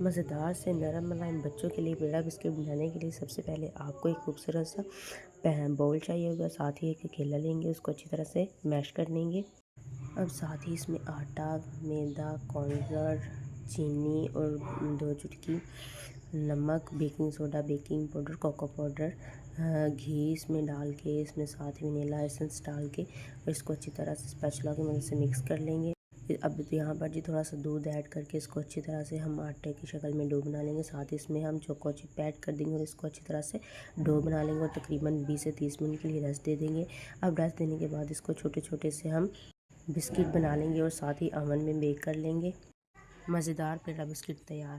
मज़ेदार से नरम मुलायम बच्चों के लिए पेड़ा बिस्किट बनाने के लिए सबसे पहले आपको एक खूबसूरत सा बाउल चाहिए होगा। साथ ही एक केला लेंगे, उसको अच्छी तरह से मैश कर लेंगे। अब साथ ही इसमें आटा, मैदा, कॉर्नफ्लोर, चीनी और 2 चुटकी नमक, baking soda, baking powder, cocoa powder, घी इसमें डाल के, इसमें साथ ही वनीला एसेंस डाल के और इसको अच्छी तरह से स्पैचुला की मदद से मिक्स कर लेंगे। अब यहाँ पर जी थोड़ा सा दूध ऐड करके इसको अच्छी तरह से हम आटे की शक्ल में डो बना लेंगे। साथ ही इसमें हम चोको चिप ऐड कर देंगे और इसको अच्छी तरह से डो बना लेंगे और तकरीबन 20 से 30 मिनट के लिए रेस्ट दे देंगे। अब रेस्ट देने के बाद इसको छोटे छोटे से हम बिस्किट बना लेंगे और साथ ही ओवन में बेक कर लेंगे। मज़ेदार पेड़ा बिस्किट तैयार।